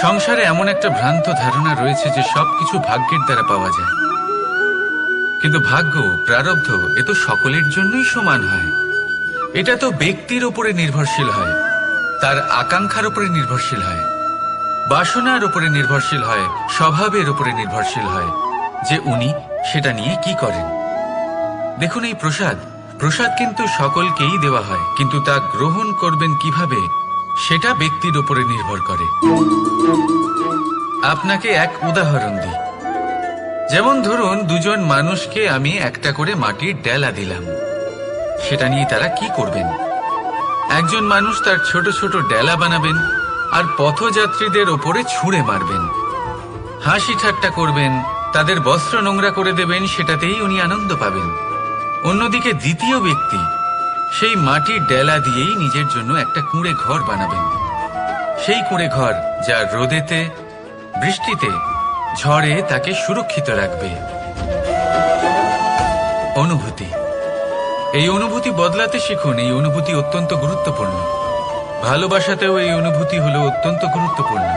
সংসারে এমন একটা ভ্রান্ত ধারণা রয়েছে যে সবকিছু ভাগ্যের দ্বারা পাওয়া যায়, কিন্তু ভাগ্য, প্রারব্ধ এ তো সকলের জন্যই সমান হয়। এটা তো ব্যক্তির উপরে নির্ভরশীল হয়, তার আকাঙ্ক্ষার উপরে নির্ভরশীল হয়, বাসনার উপরে নির্ভরশীল হয়, স্বভাবের উপরে নির্ভরশীল হয় যে উনি সেটা নিয়ে কি করেন। দেখুন, এই প্রসাদ কিন্তু সকলকেই দেওয়া হয়, কিন্তু তা গ্রহণ করবেন কিভাবে সেটা ব্যক্তির উপরে নির্ভর করে। আপনাকে এক উদাহরণ দিই। যেমন ধরুন, দুজন মানুষকে আমি একটা করে মাটির ডেলা দিলাম, সেটা নিয়ে তারা কি করবেন? একজন মানুষ তার ছোট ছোট ডেলা বানাবেন আর পথযাত্রীদের ওপরে ছুঁড়ে মারবেন, হাসি ঠাট্টা করবেন, তাদের বস্ত্র নোংরা করে দেবেন, সেটাতেই উনি আনন্দ পাবেন। অন্যদিকে দ্বিতীয় ব্যক্তি সেই মাটির ডেলা দিয়েই নিজের জন্য একটা কুঁড়ে ঘর বানাবেন। সেই কুঁড়ে ঘর যা রোদেতে, বৃষ্টিতে, ঝড়ে তাকে সুরক্ষিত রাখবে। অনুভূতি, এই অনুভূতি বদলাতে শিখুন। এই অনুভূতি অত্যন্ত গুরুত্বপূর্ণ। ভালোবাসাতেও এই অনুভূতি হলো অত্যন্ত গুরুত্বপূর্ণ।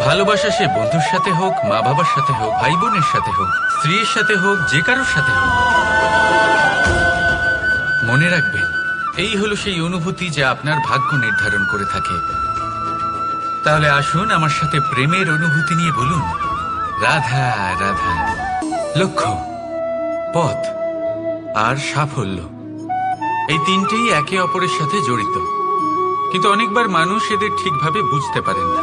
ভালোবাসা সে বন্ধুর সাথে হোক, মা বাবার সাথে হোক, ভাই বোনের সাথে হোক, স্ত্রীর সাথে হোক, যে কারোর সাথে হোক। মনে রাখবেন, এই হলো সেই অনুভূতি যা আপনার ভাগ্য নির্ধারণ করে থাকে। তাহলে আসুন আমার সাথে প্রেমের অনুভূতি নিয়ে বলুন, রাধা রাধা। লক্ষ্য, পথ আর সাফল্য, এই তিনটেই একে অপরের সাথে জড়িত, কিন্তু অনেকবার মানুষ এদের ঠিকভাবে বুঝতে পারেন না।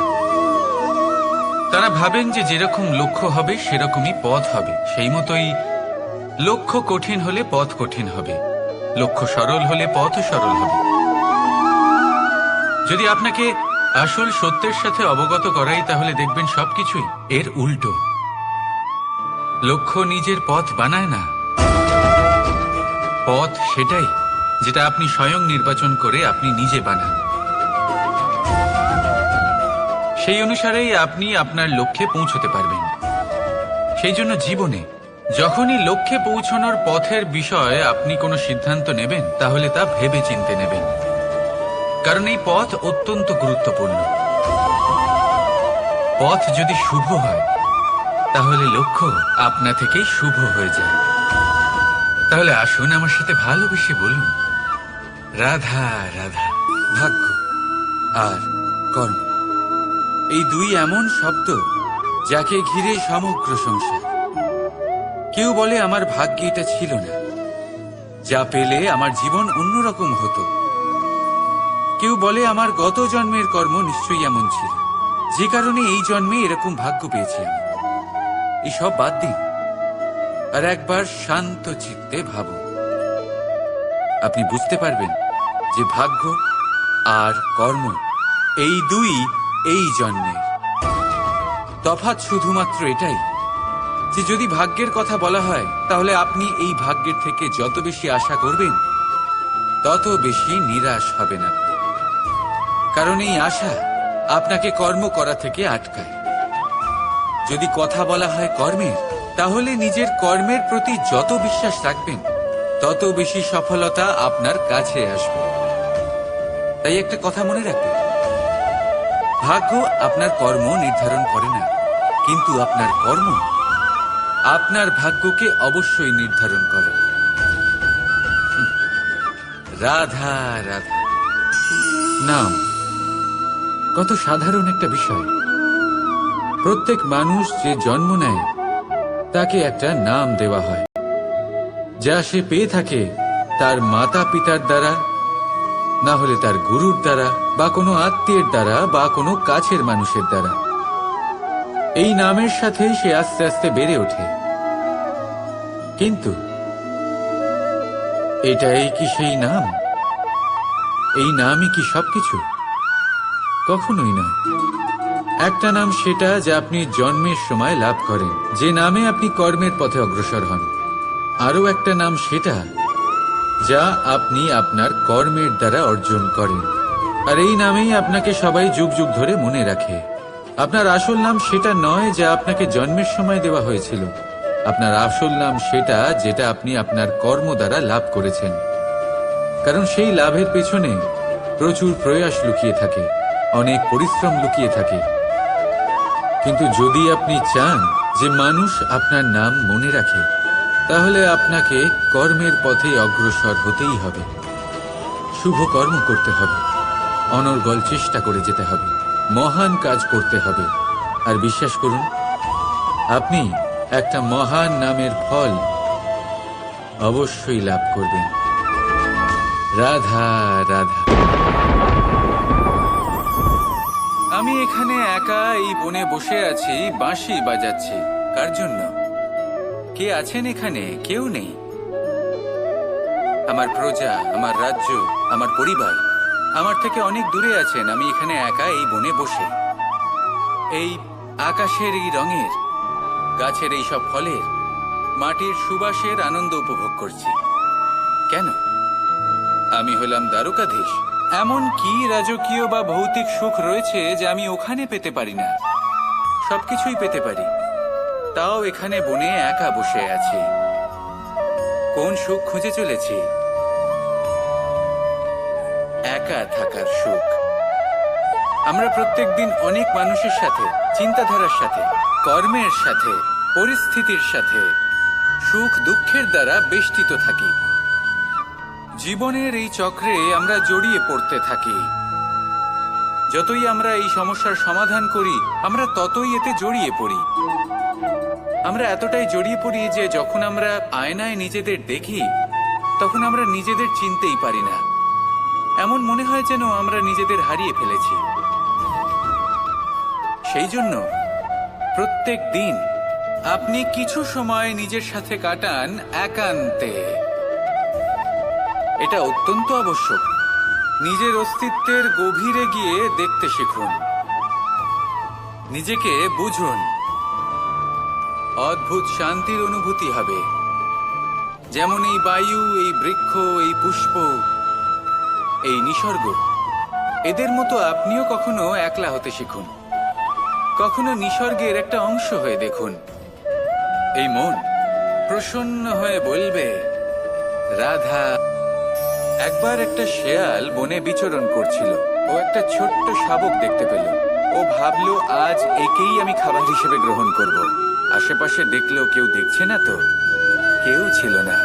তারা ভাবেন যে যেরকম লক্ষ্য হবে সেরকমই পথ হবে, সেই মতোই লক্ষ্য কঠিন হলে পথ কঠিন হবে, লক্ষ্য সরল হলে পথও সরল হবে। যদি আপনাকে আসল সত্যের সাথে অবগত করাই, তাহলে দেখবেন সবকিছুই এর উল্টো। লক্ষ্য নিজের পথ বানায় না, পথ সেটাই যেটা আপনি স্বয়ং নির্বাচন করে আপনি নিজে বানান। সেই অনুসারেই আপনি আপনার লক্ষ্যে পৌঁছতে পারবেন। সেই জন্য জীবনে যখনই লক্ষ্যে পৌঁছানোর পথের বিষয়ে আপনি কোনো সিদ্ধান্ত নেবেন, তাহলে তা ভেবে চিন্তে নেবেন, কারণ এই পথ অত্যন্ত গুরুত্বপূর্ণ। পথ যদি শুভ হয়, তাহলে লক্ষ্য আপনা থেকেই শুভ হয়ে যায়। তাহলে আসুন আমার সাথে ভালোবেসে বলুন, রাধা রাধা। ভাগ্য আর কর্ম, এই দুই এমন শব্দ যাকে ঘিরে সমগ্র সংসার। কেউ বলে আমার ভাগ্যে এটা ছিল না, যা পেলে আমার জীবন অন্যরকম হতো। কেউ বলে আমার গত জন্মের কর্ম নিশ্চয়ই এমন ছিল, যে কারণে এই জন্মে এরকম ভাগ্য পেয়েছি আমি। এসব বাদ দিন আর একবার শান্ত চিত্তে ভাবুন। আপনি বুঝতে পারবেন যে ভাগ্য আর কর্ম এই দুই এই জন্মের। তফাৎ শুধুমাত্র এটাই যে যদি ভাগ্যের কথা বলা হয়, তাহলে আপনি এই ভাগ্যের থেকে যত বেশি আশা করবেন, তত বেশি নিরাশ হবেন আপনি, কারণ এই আশা আপনাকে কর্ম করা থেকে আটকায়। যদি কথা বলা হয় কর্মের, তাহলে নিজের কর্মের প্রতি যত বিশ্বাস রাখবেন, তত বেশি সফলতা আপনার কাছে আসবে। তাই একটা কথা মনে রাখবেন, ভাগ্য আপনার কর্ম নির্ধারণ করে না, কিন্তু আপনার কর্ম আপনার ভাগ্যকে অবশ্যই নির্ধারণ করে। রাধা রাধা। নাম কত সাধারণ একটা বিষয়। প্রত্যেক মানুষ যে জন্ম নেয়, তাকে একটা নাম দেওয়া হয়, যা সে পেয়ে থাকে তার মাতা পিতার দ্বারা, না হলে তার গুরুর দ্বারা, বা কোনো আত্মীয়ের দ্বারা, বা কোনো কাছের মানুষের দ্বারা। এই নামের সাথে সে আস্তে আস্তে বেড়ে ওঠে। কিন্তু এটাই কি সেই নাম? এই নামই কি সবকিছু? কখনোই নয়। একটা নাম সেটা যা আপনি জন্মের সময় লাভ করেন, যে নামে আপনি কর্মের পথে অগ্রসর হন। আরও একটা নাম সেটা যা আপনি আপনার কর্মের দ্বারা অর্জন করেন, আর এই নামেই আপনাকে সবাই যুগ যুগ ধরে মনে রাখে। আপনার আসল নাম সেটা নয় যা আপনাকে জন্মের সময় দেওয়া হয়েছিল। আপনার আসল নাম সেটা যেটা আপনি আপনার কর্ম দ্বারা লাভ করেছেন, কারণ সেই লাভের পেছনে প্রচুর প্রয়াস লুকিয়ে থাকে, অনেক পরিশ্রম লুকিয়ে থাকে। কিন্তু যদি আপনি চান যে মানুষ আপনার নাম মনে রাখে, তাহলে আপনাকে কর্মের পথে অগ্রসর হতেই হবে। শুভ কর্ম করতে হবে, অনর্গল চেষ্টা করে যেতে হবে, মহান কাজ করতে হবে। আর বিশ্বাস করুন, আপনি একটা মহান নামের ফল অবশ্যই লাভ করবেন। রাধা রাধা। আমি এখানে একা এই বনে বসে আছি, বাঁশি বাজাচ্ছি। কার জন্য? কে আছেন এখানে? কেউ নেই। আমার প্রজা, আমার রাজ্য, আমার পরিবার আমার থেকে অনেক দূরে আছেন। আমি এখানে একা এই বনে বসে এই আকাশের এই রঙের, গাছের এই সব ফলের, মাটির সুবাসের আনন্দ উপভোগ করছি। কেন? আমি হলাম দ্বারকাধীশ। এমন কি রাজকীয় বা ভৌতিক সুখ রয়েছে যে আমি ওখানে পেতে পারি না? সবকিছুই পেতে পারি, তাও এখানে বনে একা বসে আছি। কোন সুখ খুঁজে চলেছি? একা থাকার সুখ। আমরা প্রত্যেকদিন অনেক মানুষের সাথে, চিন্তাধারার সাথে, কর্মের সাথে, পরিস্থিতির সাথে, সুখ দুঃখের দ্বারা বেষ্টিত থাকি। জীবনের এই চক্রে আমরা জড়িয়ে পড়তে থাকি। যতই আমরা এই সমস্যার সমাধান করি, আমরা ততই এতে জড়িয়ে পড়ি। আমরা এতটাই জড়িয়ে পড়ি যে যখন আমরা আয়নায় নিজেদের দেখি, তখন আমরা নিজেদের চিনতেই পারি না। এমন মনে হয় যেন আমরা নিজেদের হারিয়ে ফেলেছি। সেই জন্য প্রত্যেক দিন আপনি কিছু সময় নিজের সাথে কাটান একান্তে। এটা অত্যন্ত আবশ্যক। নিজের অস্তিত্বের গভীরে গিয়ে দেখতে শিখুন, নিজেকে বুঝুন। অদ্ভুত শান্তির অনুভূতি হবে। যেমন এই বায়ু, এই বৃক্ষ, এই পুষ্প, এই নিসর্গ, এদের মতো আপনিও কখনো একলা হতে শিখুন। কখনো নিসর্গের একটা অংশ হয়ে দেখুন। এই মন প্রসন্ন হয়ে বলবে, রাধা। একবার একটা শেয়াল বনে বিচরণ করছিল। ও একটা ছোট্ট শাবক দেখতে পেল। ও ভাবলো, আজ একেই আমি খাবার হিসেবে গ্রহণ করব। আশেপাশে দেখলো কেউ দেখছে না তো, কেউ ছিল না।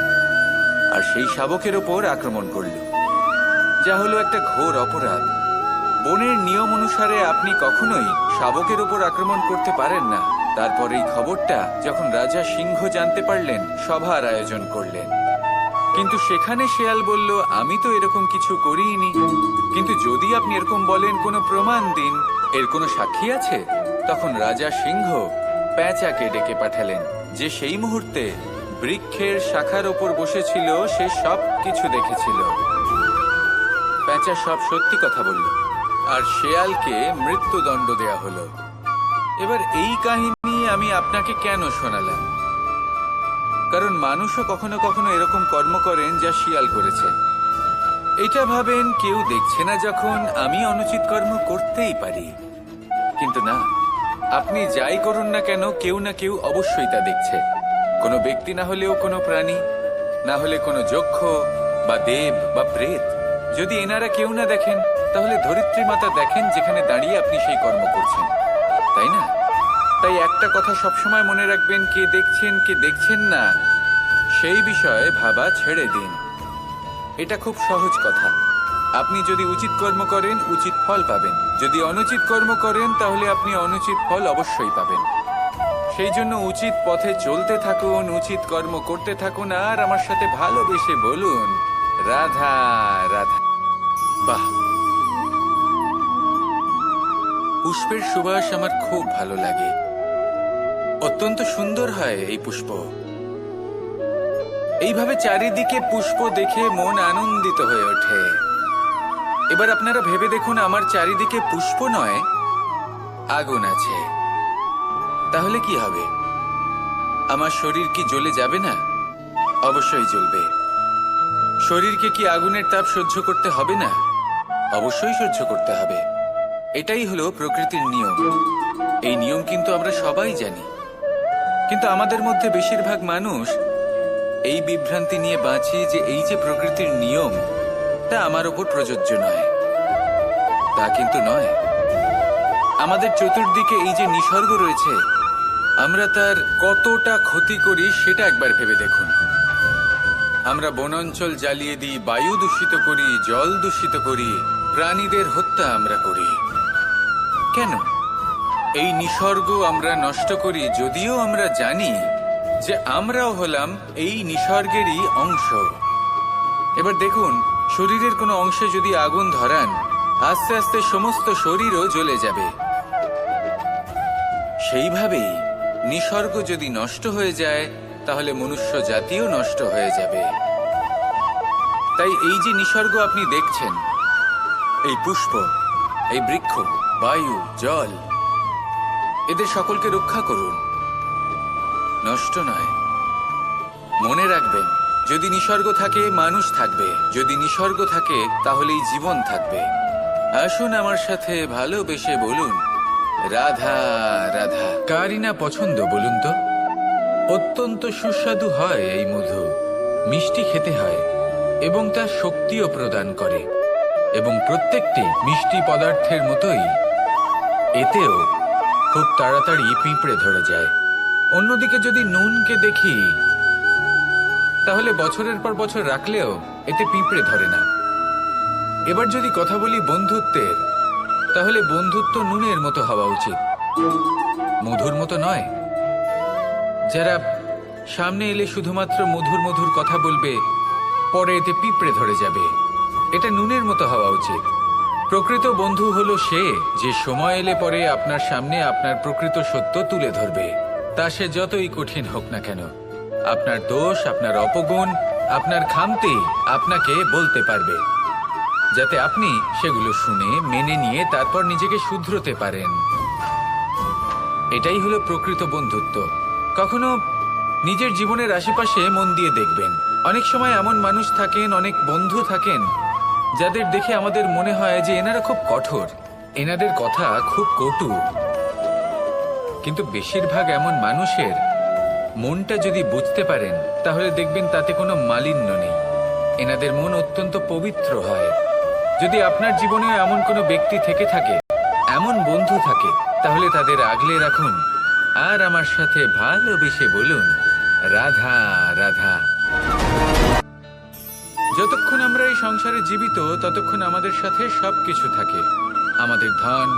আর সেই শাবকের ওপর আক্রমণ করলো, যা হলো একটা ঘোর অপরাধ। বনের নিয়ম অনুসারে আপনি কখনোই শাবকের ওপর আক্রমণ করতে পারেন না। তারপর এই খবরটা যখন রাজা সিংহ জানতে পারলেন, সভার আয়োজন করলেন। কিন্তু সেখানে শেয়াল বলল, আমি তো এরকম কিছু করিনি। কিন্তু যদি আপনি এরকম বলেন, কোনো প্রমাণ দিন, এর কোনো সাক্ষী আছে? তখন রাজা সিংহ পেঁচাকে ডেকে পাঠালেন, যে সেই মুহূর্তে বৃক্ষের শাখার ওপর বসেছিল। সে সব কিছু দেখেছিল। পেঁচা সব সত্যি কথা বলল, আর শেয়ালকে মৃত্যুদণ্ড দেয়া হলো। এবার এই কাহিনী আমি আপনাকে কেন শোনালাম? কারণ মানুষও কখনো কখনো এরকম কর্ম করেন যা শিয়াল করেছে। এটা ভাবেন কেউ দেখছে না, যখন আমি অনুচিত কর্ম করতেই পারি। কিন্তু না, আপনি যাই করুন না কেন, কেউ না কেউ অবশ্যই তা দেখছে। কোনো ব্যক্তি না হলেও কোনো প্রাণী, না হলে কোনো যক্ষ বা দেব বা প্রেত। যদি এনারা কেউ না দেখেন, তাহলে ধরিত্রী মাতা দেখেন, যেখানে দাঁড়িয়ে আপনি সেই কর্ম করছেন, তাই না? তাই একটা কথা সবসময় মনে রাখবেন, কে দেখছেন কে দেখছেন না সেই বিষয়ে ভাবা ছেড়ে দিন। এটা খুব সহজ কথা। আপনি যদি উচিত কর্ম করেন, উচিত ফল পাবেন। যদি অনুচিত কর্ম করেন, তাহলে আপনি অনুচিত ফল অবশ্যই পাবেন। সেই জন্য উচিত পথে চলতে থাকুন, উচিত কর্ম করতে থাকুন, আর আমার সাথে ভালোবেসে বলুন, রাধা রাধা। বাহ, পুষ্পের সুবাস আমার খুব ভালো লাগে। অত্যন্ত সুন্দর হয় এই পুষ্প। এইভাবে চারিদিকে পুষ্প দেখে মন আনন্দিত হয়ে ওঠে। এবার আপনারা ভেবে দেখুন, আমার চারিদিকে পুষ্প নয়, আগুন আছে। তাহলে কি হবে? আমার শরীর কি জ্বলে যাবে না? অবশ্যই জ্বলবে। শরীরকে কি আগুনের তাপ সহ্য করতে হবে না? অবশ্যই সহ্য করতে হবে। এটাই হলো প্রকৃতির নিয়ম। এই নিয়ম কিন্তু আমরা সবাই জানি, কিন্তু আমাদের মধ্যে বেশিরভাগ মানুষ এই বিভ্রান্তি নিয়ে বাঁচি যে এই যে প্রকৃতির নিয়ম, তা আমার ওপর প্রযোজ্য নয়। তা কিন্তু নয়। আমাদের চতুর্দিকে এই যে নিসর্গ রয়েছে, আমরা তার কতটা ক্ষতি করি সেটা একবার ভেবে দেখুন। আমরা বনাঞ্চল জ্বালিয়ে দিই, বায়ু দূষিত করি, জল দূষিত করি, প্রাণীদের হত্যা আমরা করি। কেন? এই নিসর্গ আমরা নষ্ট করি, যদিও আমরা জানি যে আমরাও হলাম এই নিসর্গেরই অংশ। এবার দেখুন, শরীরের কোনো অংশে যদি আগুন ধরান, আস্তে আস্তে সমস্ত শরীরও জ্বলে যাবে। সেইভাবেই নিসর্গ যদি নষ্ট হয়ে যায়, তাহলে মনুষ্য জাতিও নষ্ট হয়ে যাবে। তাই এই যে নিসর্গ আপনি দেখছেন, এই পুষ্প, এই বৃক্ষ, বায়ু, জল, এদের সকলকে রক্ষা করুন, নষ্ট নয়। মনে রাখবেন, যদি নিসর্গ থাকে মানুষ থাকবে, যদি নিসর্গ থাকে তাহলেই জীবন থাকবে। আসুন আমার সাথে ভালোবেসে বলুন, রাধা রাধা। কারই না পছন্দ বলুন তো? অত্যন্ত সুস্বাদু হয় এই মধু, মিষ্টি খেতে হয় এবং তা শক্তিও প্রদান করে। এবং প্রত্যেকটি মিষ্টি পদার্থের মতোই এতেও খুব তাড়াতাড়ি পিঁপড়ে ধরে যায়। অন্যদিকে যদি নুনকে দেখি, তাহলে বছরের পর বছর রাখলেও এতে পিঁপড়ে ধরে না। এবার যদি কথা বলি বন্ধুত্বের, তাহলে বন্ধুত্ব নুনের মতো হওয়া উচিত, মধুর মতো নয়। যারা সামনে এলে শুধুমাত্র মধুর মধুর কথা বলবে, পরে এতে পিঁপড়ে ধরে যাবে। এটা নুনের মতো হওয়া উচিত। প্রকৃত বন্ধু হলো সে, যে সময় এলে পরে আপনার সামনে আপনার প্রকৃত সত্য তুলে ধরবে, তা সে যতই কঠিন হোক না কেন। আপনার দোষ, আপনার অপগুণ, আপনার খামতি আপনাকে বলতে পারবে, যাতে আপনি সেগুলো শুনে মেনে নিয়ে তারপর নিজেকে শুধরোতে পারেন। এটাই হলো প্রকৃত বন্ধুত্ব। কখনো নিজের জীবনের আশেপাশে মন দিয়ে দেখবেন, অনেক সময় এমন মানুষ থাকেন, অনেক বন্ধু থাকেন, যাদের দেখে আমাদের মনে হয় যে এনারা খুব কঠোর, এনাদের কথা খুব কটু। কিন্তু বেশিরভাগ এমন মানুষের মনটা যদি বুঝতে পারেন, তাহলে দেখবেন তাতে কোনো মালিন্য নেই। এনাদের মন অত্যন্ত পবিত্র হয়। যদি আপনার জীবনেও এমন কোনো ব্যক্তি থেকে থাকে, এমন বন্ধু থাকে, তাহলে তাদের আগলে রাখুন আর আমার সাথে ভালোবেসে বলুন, রাধা রাধা। যতক্ষণ আমরা এই সংসারে জীবিত, ততক্ষণ আমাদের সাথে সবকিছু থাকে। আমাদের ধন,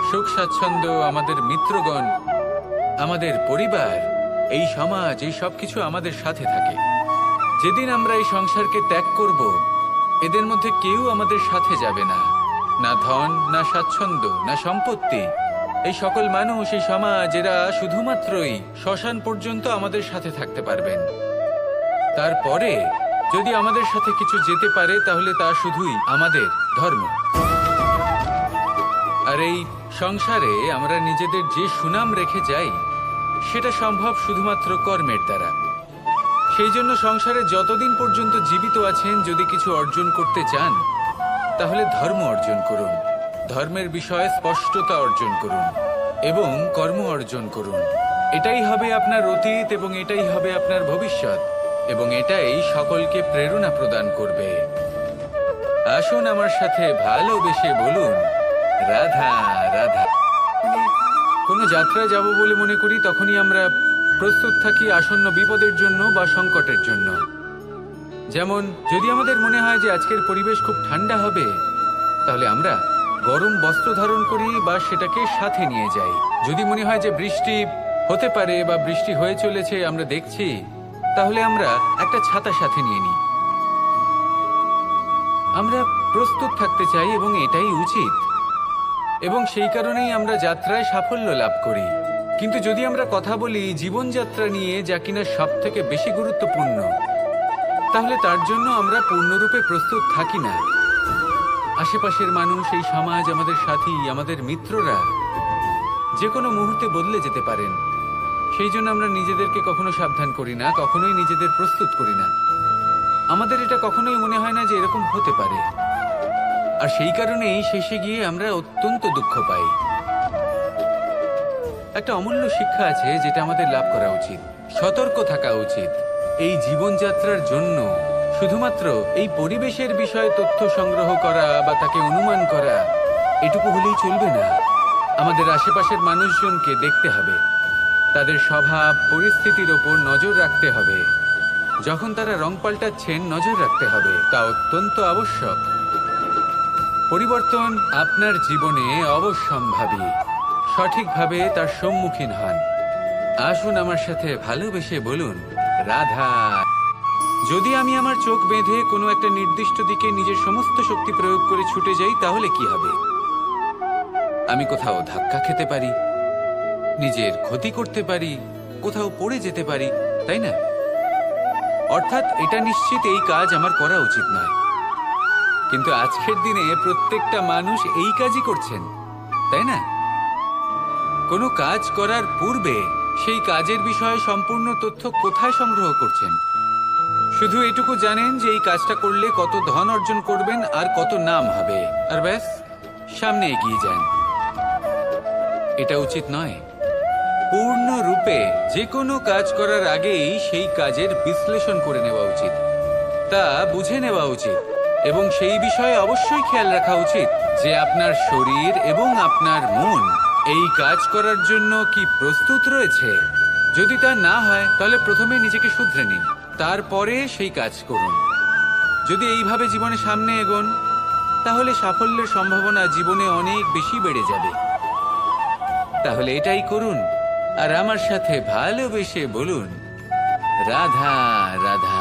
সুখ স্বাচ্ছন্দ্য, আমাদের মিত্রগণ, আমাদের পরিবার, এই সমাজ, এই সবকিছু আমাদের সাথে থাকে। যেদিন আমরা এই সংসারকে ত্যাগ করব, এদের মধ্যে কেউ আমাদের সাথে যাবে না। না ধন, না স্বাচ্ছন্দ্য, না সম্পত্তি। এই সকল মানুষ, এই সমাজ, এরা শুধুমাত্রই শ্মশান পর্যন্ত আমাদের সাথে থাকতে পারবেন। তারপরে যদি আমাদের সাথে কিছু যেতে পারে, তাহলে তা শুধুই আমাদের ধর্ম। আর এই সংসারে আমরা নিজেদের যে সুনাম রেখে যাই, সেটা সম্ভব শুধুমাত্র কর্মের দ্বারা। সেই জন্য সংসারে যতদিন পর্যন্ত জীবিত আছেন, যদি কিছু অর্জন করতে চান, তাহলে ধর্ম অর্জন করুন, ধর্মের বিষয়ে স্পষ্টতা অর্জন করুন এবং কর্ম অর্জন করুন। এটাই হবে আপনার অতীত এবং এটাই হবে আপনার ভবিষ্যৎ, এবং এটাই সকলকে প্রেরণা প্রদান করবে। আসুন আমার সাথে ভালোবেসে বলুন, রাধা রাধা। কোনো যাত্রায় যাব বলে মনে করি, তখনই আমরা প্রস্তুত থাকি আসন্ন বিপদের জন্য বা সংকটের জন্য। যেমন যদি আমাদের মনে হয় যে আজকের পরিবেশ খুব ঠান্ডা হবে, তাহলে আমরা গরম বস্ত্র ধারণ করি বা সেটাকে সাথে নিয়ে যাই। যদি মনে হয় যে বৃষ্টি হতে পারে বা বৃষ্টি হয়ে চলেছে, আমরা দেখছি, তাহলে আমরা একটা ছাতা সাথে নিয়ে নিই। আমরা প্রস্তুত থাকতে চাই এবং এটাই উচিত, এবং সেই কারণেই আমরা যাত্রায় সাফল্য লাভ করি। কিন্তু যদি আমরা কথা বলি জীবনযাত্রা নিয়ে, যা কিনা সব থেকে বেশি গুরুত্বপূর্ণ, তাহলে তার জন্য আমরা পূর্ণরূপে প্রস্তুত থাকি না। আশেপাশের মানুষ, এই সমাজ, আমাদের সাথী, আমাদের মিত্ররা যে কোনো মুহূর্তে বদলে যেতে পারেন। সেই জন্য আমরা নিজেদেরকে কখনো সাবধান করি না, কখনোই নিজেদের প্রস্তুত করি না। আমাদের এটা কখনোই মনে হয় না যে এরকম হতে পারে, আর সেই কারণেই শেষে গিয়ে আমরা অত্যন্ত দুঃখ পাই। একটা অমূল্য শিক্ষা আছে যেটা আমাদের লাভ করা উচিত, সতর্ক থাকা উচিত। এই জীবনযাত্রার জন্য শুধুমাত্র এই পরিবেশের বিষয়ে তথ্য সংগ্রহ করা বা তাকে অনুমান করা, এটুকু হলেই চলবে না। আমাদের আশেপাশের মানুষজনকে দেখতে হবে, তাদের স্বভাব পরিস্থিতির ওপর নজর রাখতে হবে। যখন তারা রং পাল্টাচ্ছেন নজর রাখতে হবে, তা অত্যন্ত আবশ্যক। পরিবর্তন আপনার জীবনে অবশ্যম্ভাবী, সঠিকভাবে তার সম্মুখীন হন। আসুন আমার সাথে ভালোবেসে বলুন, রাধা। যদি আমি আমার চোখ বেঁধে কোনো একটা নির্দিষ্ট দিকে নিজের সমস্ত শক্তি প্রয়োগ করে ছুটে যাই, তাহলে কি হবে? আমি কোথাও ধাক্কা খেতে পারি, নিজের ক্ষতি করতে পারি, কোথাও পড়ে যেতে পারি, তাই না? অর্থাৎ এটা নিশ্চিত এই কাজ আমার করা উচিত নয়। কিন্তু আজকের দিনে প্রত্যেকটা মানুষ এই কাজই করছেন, তাই না? কোনো কাজ করার পূর্বে সেই কাজের বিষয়ে সম্পূর্ণ তথ্য কোথায় সংগ্রহ করছেন? শুধু এটুকু জানেন যে এই কাজটা করলে কত ধন অর্জন করবেন আর কত নাম হবে, আর ব্যাস সামনে এগিয়ে যান। এটা উচিত নয়। পূর্ণরূপে যে কোনো কাজ করার আগেই সেই কাজের বিশ্লেষণ করে নেওয়া উচিত, তা বুঝে নেওয়া উচিত, এবং সেই বিষয়ে অবশ্যই খেয়াল রাখা উচিত যে আপনার শরীর এবং আপনার মন এই কাজ করার জন্য কি প্রস্তুত রয়েছে। যদি তা না হয় তাহলে প্রথমে নিজেকে শুধরে নিন, তারপরে সেই কাজ করুন। যদি এইভাবে জীবনে সামনে এগোন, তাহলে সাফল্যের সম্ভাবনা জীবনে অনেক বেশি বেড়ে যাবে। তাহলে এটাই করুন আর আমার সাথে ভালোবেসে বলুন, রাধা রাধা।